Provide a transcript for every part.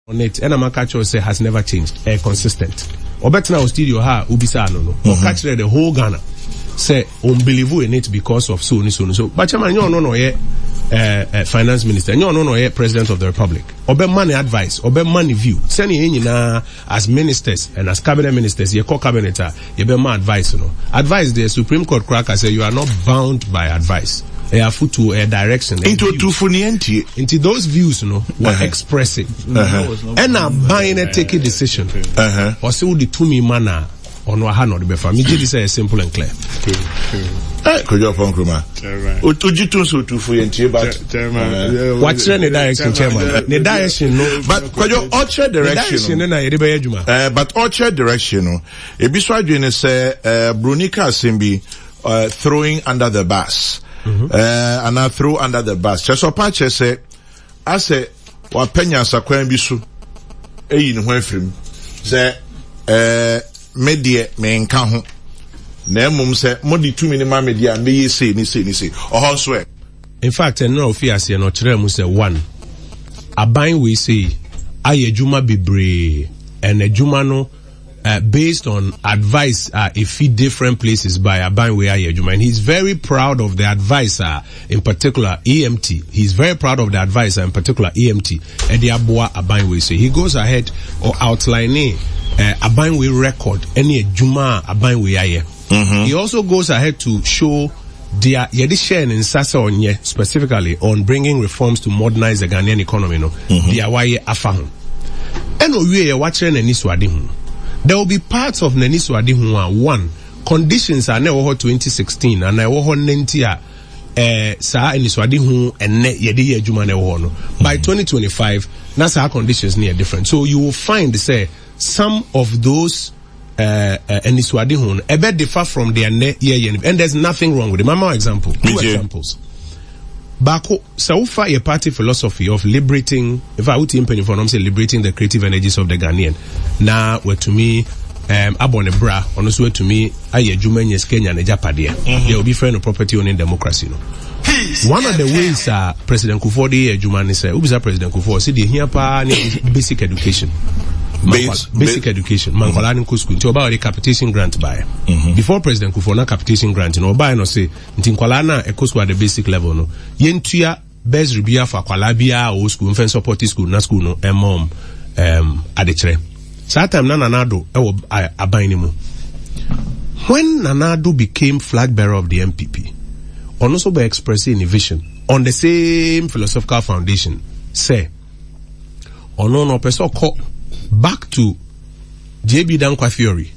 on it, and Amakacho say has never changed, consistent. Obetna studio ha ubisa no. Catch the whole Ghana say unbelievable in it because of so. But chairman, no finance minister, no president of the republic. Obe money advice, obe money view. Sending na as ministers and as cabinet ministers, ye call cabinet, ye be my advice, Advice the Supreme Court cracker say you are not bound by advice. They are put to a direction. Into those views, were expressing. And now buying a take a decision. Or so the to me manner on Wahano the Befa. Me this is simple and clear. Kojo Oppong Nkrumah. Ojitun so to for yenti but what's the direction, chairman? The direction no. But Kojo Orchard direction na yede be adwuma. But Orchard direction no. Ebi so adwene say Brunika Asembi throwing under the bus. And I throw under the bus. Cheso Pache say, I say, wa penya sakwan bi so. Eyi ne ho afrim. Say, media me nka ho. Na emum say, mo di 2 minimum media me ye say ni say. Oho so e. In fact, no ofiase no kire mu say 1. Aban we say, aye adwuma bebre and adwuma no based on advice if he different places by Abanwe Ayejuma, and he's very proud of the advisor, in particular EMT. He's very proud of the advisor, in particular EMT. Ediabua Abanwe. So he goes ahead or outlining Abanwe record any Juma Abanwe Aye. He also goes ahead to show their yedishen in Sasa Onye specifically on bringing reforms to modernize the Ghanaian economy. No, their waye afahun. Eno we watching any swadi. There will be parts of Nenisu Adihunwa. 1, conditions are now 2016 and I will nentia sa Nenisu Adihun and ne yedi yejuma ne wono. By 2025, nasa conditions near different. So you will find say some of those Nenisu Adihun ebe differ from their ne ye and there's nothing wrong with it. Mama example, 2 examples. Bako Saufa a party philosophy of liberating, if I would impenny for say liberating the creative energies of the Ghanaian. Now were to me abone bra on way to me aye Jumenyes Kenya and Japadia. There will be friend of property owning democracy. No. One of the ways President Kufuor de Jumani say Ubisa President Kufuor see the here pa basic education. Basic education. Mankolani school to about the capitation grant by. Before President Kufuor na capitation grant no buy no say ntinkwala na ekoswa at the basic level no. Yentua best rubia for kwalabia o school mfen support school na school no mom adechre. That time na Nanado ewo aban mu. When Nanado became flag bearer of the MPP, also by expressing a vision on the same philosophical foundation, say no person call back to JB Dankwa theory.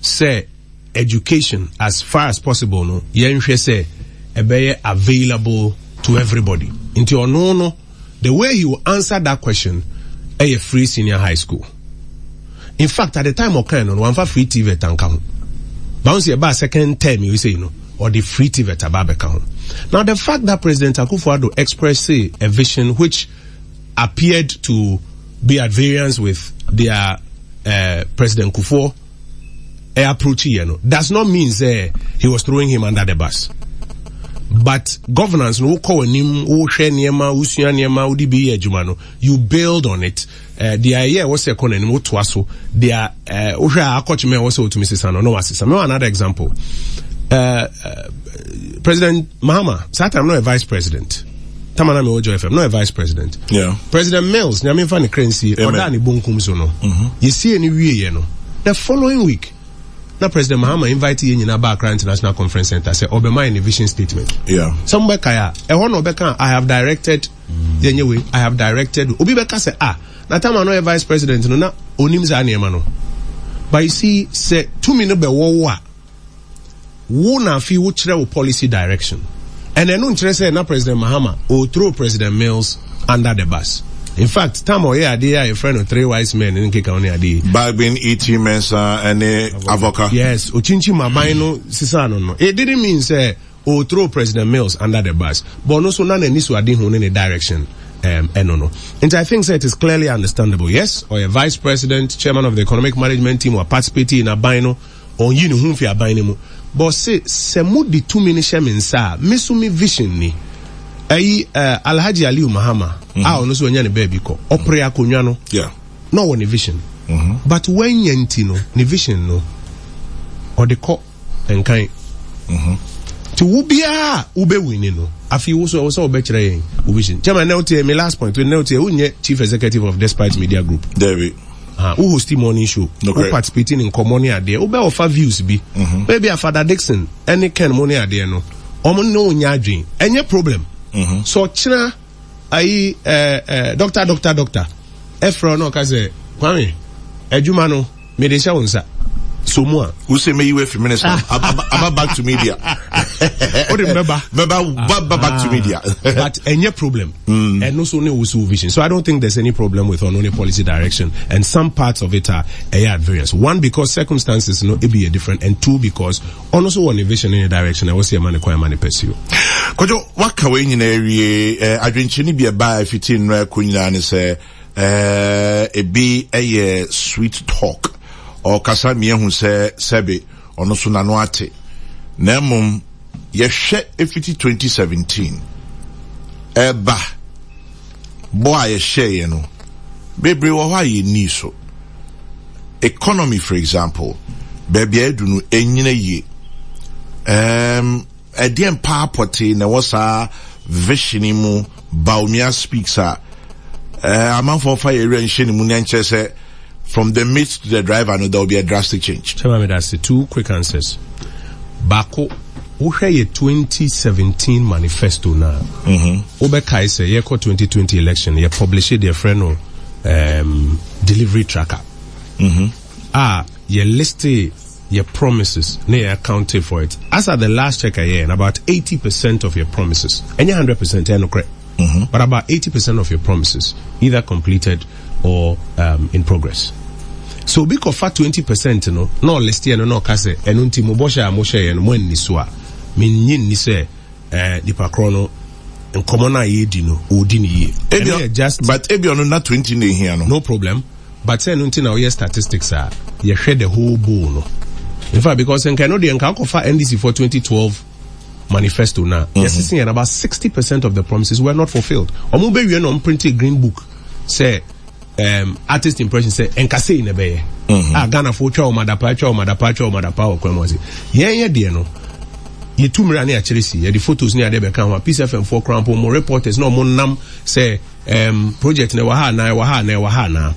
Say education as far as possible no yenhwe say ebe available to everybody. Into no the way he will answer that question a free senior high school. In fact, at the time of Kano, one for free TV tanka. Bounce about second term, you say, or the free TV at Ababeka. Now, the fact that President Akufo-Addo expressed a vision which appeared to be at variance with their President Kufuor approach, does not mean he was throwing him under the bus. But governance, no call him, you build on it. The idea was a con and to us. They are coach me also to Mrs. Sano. No assist. Another example. President Mahama, sat I'm not a vice president. Tamana me Ojo FM, not a vice president. Yeah. President Mills, Nyame Fani Krensi, Odani Bunkum Sono. You see any way, the following week. Now President Mahama invited you in Accra International Conference Center. Say Obama in a vision statement. Yeah. Somewhere kaya. I have directed. Anyway, I have directed. Obibeka say na time I know a vice president. No na onim za ni emano. But you see, say 2 minutes be wo na fi wo kire policy direction. And then no say na President Mahama or throw President Mills under the bus. In fact, time or a friend of 3 wise men in Kikaoni adi. Babin E.T. Mensah and Avoka. Yes, Ochinchi Mabaino Sisano. No. It didn't mean say or throw President Mills under the bus. But also none of this were in any direction. And I think that it is clearly understandable. Yes, or a vice president, chairman of the economic management team, or participating in a bino, or you know whom you are buying. But say, se mood the 2 minutes mensa, misumi vision ni. Alhaji Aliu Mahama, no so nya ne baby ko. Opre akonwa no. Yeah. No one vision. But when yentino, ni vision no. Or the co and kind. To ubia ube winning no. Afi also obechere vision. Chairman now tell me last point. We now tell unye chief executive of Despite Media Group. David. Who hosting morning show, who participating in common idea, who offer views be. Maybe a Father Dixon, any kind money idea no. Omo no nyadwin. Any problem. So china doctor. Efro no kaze kwame ejuma no me de sha wonsa. So more. Who say me you feminist? I'm back to media. What remember? Back to media. But any problem. And no so no vision. So I don't think there's any problem with only policy direction. And some parts of it are at variance. One, because circumstances it be different, and two, because also one vision in a direction. I was say man require money pursue. Kojo, what can we in area? Adventure be a buy 15 kunyina and say be a sweet talk. Or kasa miye hu se sebe ono so nano ate na mum ye hwe efiti 2017 eba boa ye hwe ye no bebre wo hwa ye ni so economy for example baby edu no enyina ye edien pa poti na wasa vision mu Bawumia speaks amanfo fa ye renhye ni mu nche se from the midst to the driver, no, there will be a drastic change. That's the two quick answers. Bako, uhe ye 2017 manifesto na. Ubeka ise ye ko 2020 election ye published their friend delivery tracker. Ye list your promises, ne accounted for it. As at the last check a year, and about 80% of your promises, and 100% no correct. But about 80% of your promises either completed or in progress. So big of 20% no list here no kase enunti mobosha amosha yen mo niswa min yin ni se di pakrono enkomona yedi no odi ni ye just but ebi ono na 20 ne here no problem but say enunti na your statistics are ye hwe the whole bull no in fact because en kano de enka kofa NDC for 2012 manifesto na yes seeing about 60% of the promises were not fulfilled omo be we no print a green book say artist impression say enkase in ebe Ghana for twa o madapa okwamozi ye de no ye tumira na akyeresi ye the photos ni ade be kan ho peacefm for crampo mo reporters no mo nam say project na wa ha na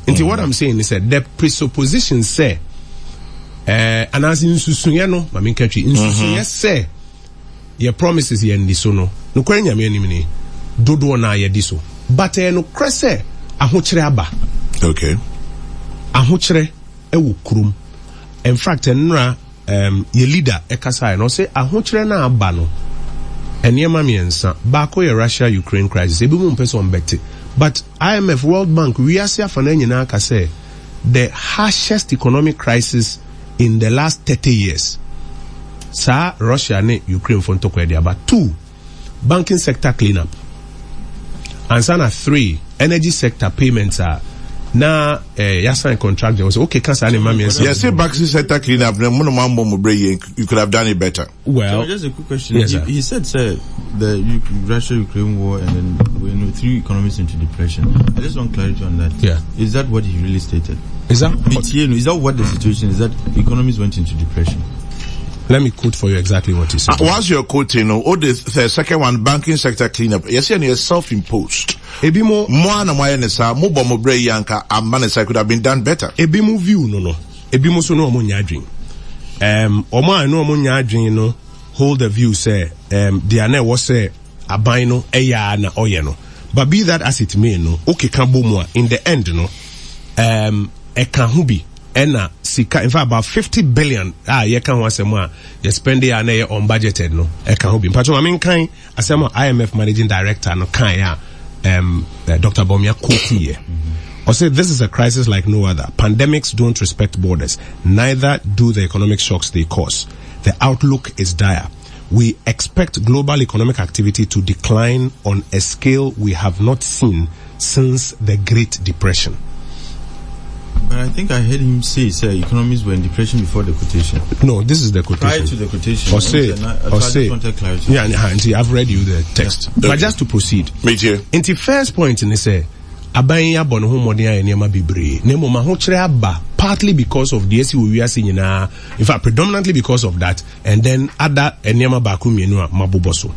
nti what I'm saying is that the presupposition say anasi nsusunye no ma menkatwi nsusunye say your promises ye ndi so no kwanya me anim ni dodo na ye di so but no krese ahokyere aba. Okay. Ahokyere ewu kurum. In fact, enra ye leader ekasa no say ahokyere na aba no. Enema miensa baako ye Russia Ukraine crisis ebi mu mpese on beti. But IMF, World Bank, we are say afana nyina ka say the harshest economic crisis in the last 30 years. Sa Russia ne Ukraine for ntoko e about 2 banking sector cleanup. And sana 3 energy sector payments are na sign contract there was okay cancer and mami yes say banking sector cleanup you could have done it better. Well, so just a quick question. Yes, he said sir the Russia-Ukraine war and then we threw economies into depression. I just want clarity on that. Yeah, is that what he really stated? Is that what the situation is, that economies went into depression? Let me quote for you exactly what he said. Whilst you're quoting, the second one, banking sector cleanup, yes, and it's self-imposed. Ebimo more na mayenesa mo bomo bre yanka amanesa could have been done better. Ebimo view no. Ebimo so no omo nyadwin. Omo no omo nyadwin no hold the view say dia na wo say aban no eya na oye no. But be that as it may no, okay kan bomu a in the end no e kan hu bi ena sika in fact about 50 billion ye kan ho asem a ye spend ya na ye unbudgeted no e kan ho bi mpacho ma kan asem IMF managing director no kan ya Dr Bawumia quote here or say this is a crisis like no other. Pandemics don't respect borders, neither do the economic shocks they cause. The outlook is dire. We expect global economic activity to decline on a scale we have not seen since the Great Depression. But I think I heard him say, economies were in depression before the quotation. No, this is the quotation. Prior to the quotation. Or say. Yeah, I've read you the text. Yeah. But just to proceed. Me too. In the first point, in say, aban ya bono ho modern ya niema bebre. Nemo ma ho kire aba partly because of the esi we are seeing na. In fact, predominantly because of that, and then other niema ba ku mienu a maboboso.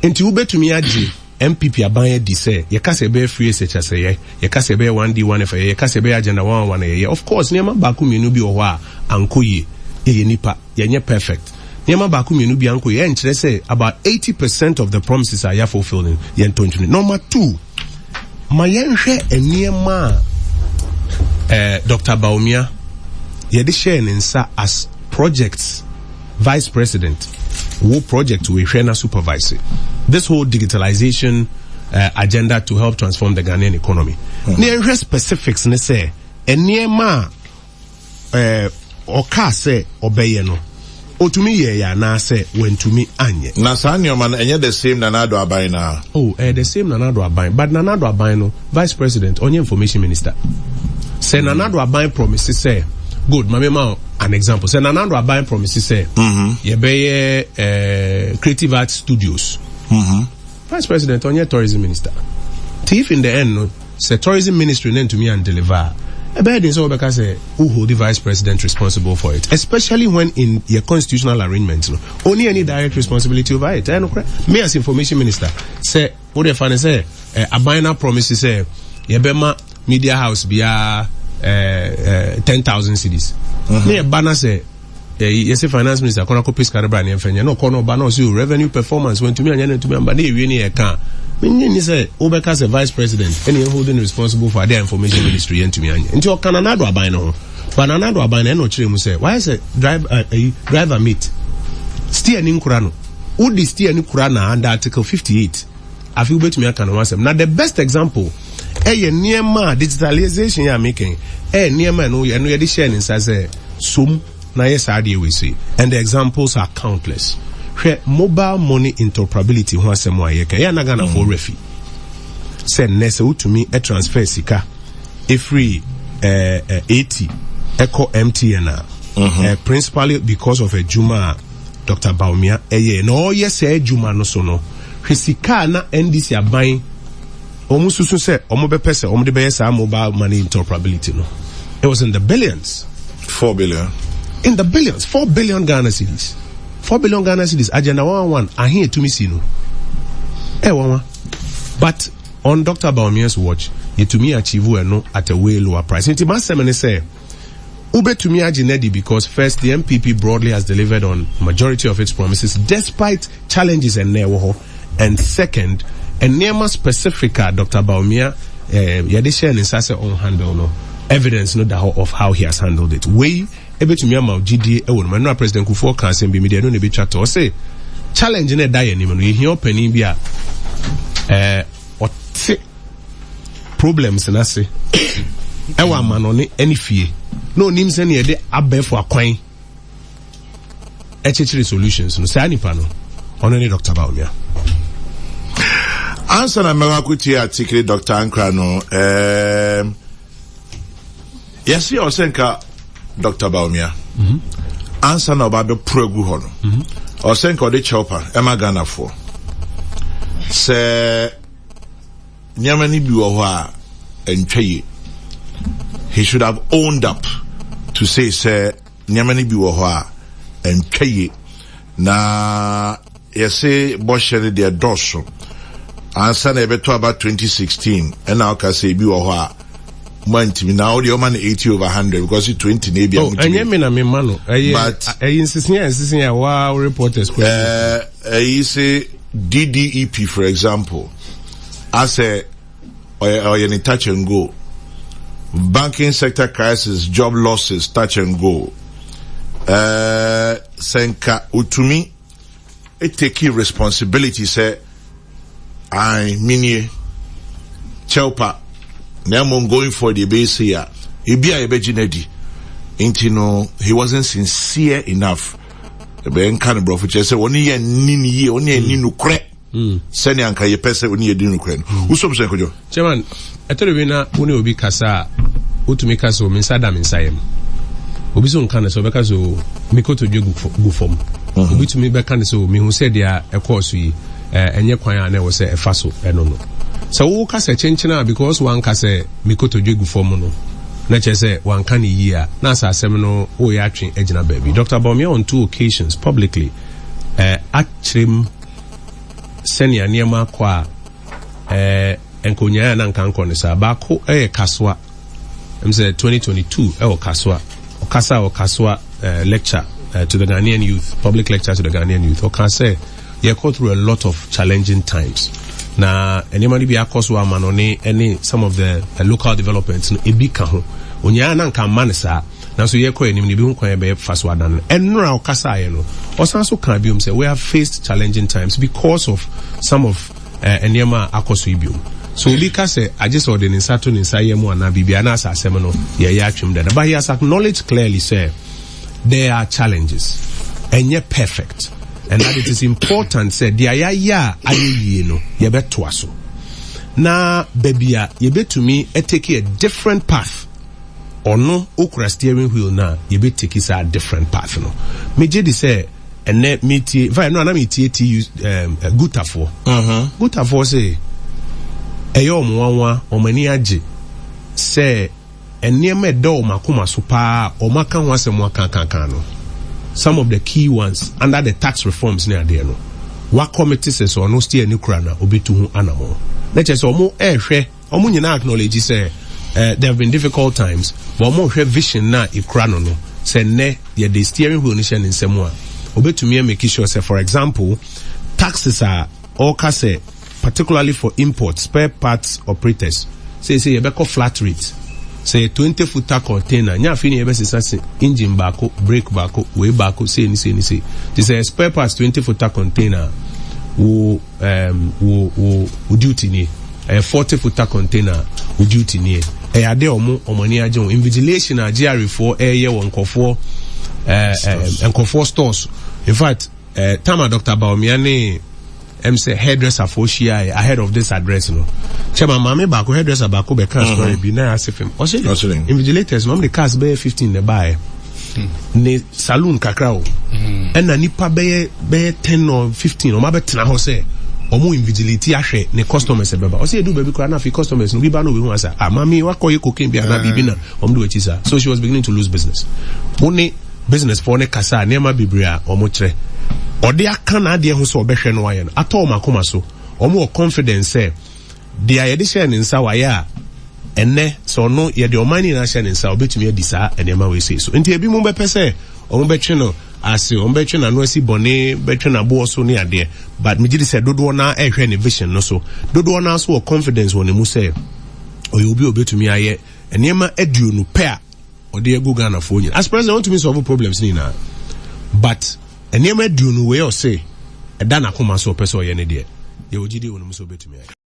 Enti ubetumi aje MPP abanye di say ye kase be free secha say ye kase be 1D 1F ye kase be agenda 111 ye of course niema ba ku mienu bi ho a ankoye ye nipa ye nye perfect niema ba ku mienu bi ankoye ye nkyere say about 80% of the promises are fulfilled ye ntontuni. Number 2, ma yenhwe eniema Dr Bawumia ye de share nsa as projects vice president wo project we share supervise this whole digitalization agenda to help transform the Ghanaian economy. Near specifics ne say eniema oka say obeye no otumi ye ya na say wentumi anye na sanyo man enye the same Nanado Aban na the same Nanado Aban, but Nanado Aban no vice president onye information minister say Nanado Aban promises say good mamema an example say Nanado Aban promises say ye be creative arts studios vice president onye tourism minister if in the end no say tourism ministry then to me and deliver a bad in so because who hold the vice president responsible for it, especially when in your constitutional arrangements no only any direct responsibility over it. Me as information minister say what the fan say Abina promises say yebema media house biya 10,000 cedis. Me a banner say yes, finance minister kona ko peace caribbean enfenye no kono ba no so revenue performance when to me and to me but dey we can me say obeka say vice president any holding responsible for their information ministry and to me nti o kana Nanado Aban no but Nanado Aban no kire mu say why say driver meet steer ni nkura no udi steer ni nkura na under article 58 afi ubetumi aka no wasem na the best example niema digitalization ya making niema no ye dey share inside say some na yes we say, and the examples are countless. Mobile money interoperability ho asem wa ye ka ya na Ghana for refi send nese to me a transfer sika free 80 echo MTN principally because of a Juma Dr Bawumia no yes Juma no so no sika na NDC aban omususu say omobepese omde be yes mobile money interoperability no it was in the billions. 4 billion in the billions, 4 billion Ghana cedis. 4 billion Ghana cedis. Agenda 111. I hear to me see no. But on Dr Bawumia's watch, you to me achieve no at a way lower price. Inti masemene say, ube to me aginedi because first the MPP broadly has delivered on majority of its promises despite challenges and newo. And second, and near specifica Dr Bawumia, yadisha and sase on handle no evidence no that of how he has handled it. We ebe to me ama GDA e won man president Kufuor kan say be media no ne be chat or say challenge na die anim no he opening bi a ote problems na say e wa ma no ne any fie no nim say na de abefo akwan HHR solutions no say anipa no ono ne Dr Bawumia answer na mewakuti article Dr Nkrumah no yes you osenka Dr Bawumia answer na oba be progu ho no osenka ode chopa ema Ghana for se nyamani bi wo ho a entweye he should have owned up to say nyamani bi wo ho a entweye na yese boshere de doso answer na ebeto about 2016 and now ka say bi wo ho a Mantimi now the man 80/100 because it 20 maybe. Oh, and you mean mano. But insisting wow reporters. You say DDEP for example, as a or any touch and go. Banking sector crisis, job losses, touch and go. Senka utumi it take responsibility say I mean Chelpa Nemo going for the base here. Ibia ebejinedi. Intino he wasn't sincere enough. Ben kan bro for say oni ye nini ye oni ye ninu kre. Seni anka ye pese oni ye ninu kre. Usom se Kojo. Chairman, atore we na oni obi kasa to make us so minsada minsayem. Obi so nka so beka so mikoto dwe gu fom. Obi to me beka so me hu said dia e course yi enye kwan a na wo se e fa so eno no. So wo ka se chenchena because one ka se mikoto dwe gu fom no. Na che se one kan yi a na asasem no wo ya atwen agina baby. Dr Bawumia on 2 occasions publicly atrim senior niema kwa enkonya na nkanko ne sa ba ko kaswa. I'm say 2022 kaswa. Okaswa lecture to the Ghanaian youth, public lecture to the Ghanaian youth. Okase, you go through a lot of challenging times. Na anybody be akoswa manone any some of the local developments no ebika ho. Onya na nka manesa na so ye ko enim ni bi hu kwan be faswa dan. Enra okasa ye no. Osan so kan biom say we have faced challenging times because of some of enema akoso ibiom. So because I just ordered in Saturn in Sayemo and Bibiana Semino, but he has acknowledged clearly, sir, there are challenges and you're perfect. And that it is important, said, so. Now, baby, you bet to me, take a different path. Or no, okra steering wheel now, you bet take a different path. No, me jadi say, and let me if I know, I'm use Gutafo. Gutafo say, eyo mwanwa omani aje se eneme do makoma super o maka ho asem aka no. Some of the key ones under the tax reforms near there no wa committee says or no steer ni kura na obetu hu anamo na che se omo ehwe omo nyina acknowledge say there have been difficult times but omo hwe vision na ikura no se ne ye the steering wheel ni hye nsem a obetu me make sure say for example taxes are all kase particularly for import spare parts operators say you beko flat rate say 20-footer container nya fini ebe sisa engine bako brake bako way bako say ni this is spare parts 20-footer container wo duty ni 40-footer container wo duty ni ade omani aje invigilation agre for ye wonkofo enkofo stores in fact tama Dr Bawumia ne say hairdresser for Shia ahead of this address no. Chema mame bako hairdresser bako be cast for be na asifem. Invigilators mame the cast be 15 ne buy. Ne saloon kakra o. And na nipa be 10 or 15 o ma be tena ho say omo invigilate ahwe ne customers beba. O say do baby kwa na fi customers no bi ba no we hu asa. Ah mame wakoye cocaine bi na bibi na omo do chisa. So she was beginning to lose business. Only business for ne kasa ne ma bibria omo kire. Ode akana de ho so obehwe no aye no ato makoma so omo confidence say de ayede share ne nsa waye a enne so no ye de omani na share ne nsa obetumi adisa enema we say so nti ebi mu be pese omo betwe no ase omo betwe na no asi bone betwe na bo so ne ade but me gidi say dodo na ehwe ne vision no so dodo na so confidence won mu say oyo obi obetumi aye enema aduo no pe a ode egu Ghana fo nyi as president want to solve problems ni na but enema aduo no we o say eda na koma so pese o ye ne de ye ogidi won mu so betumi aye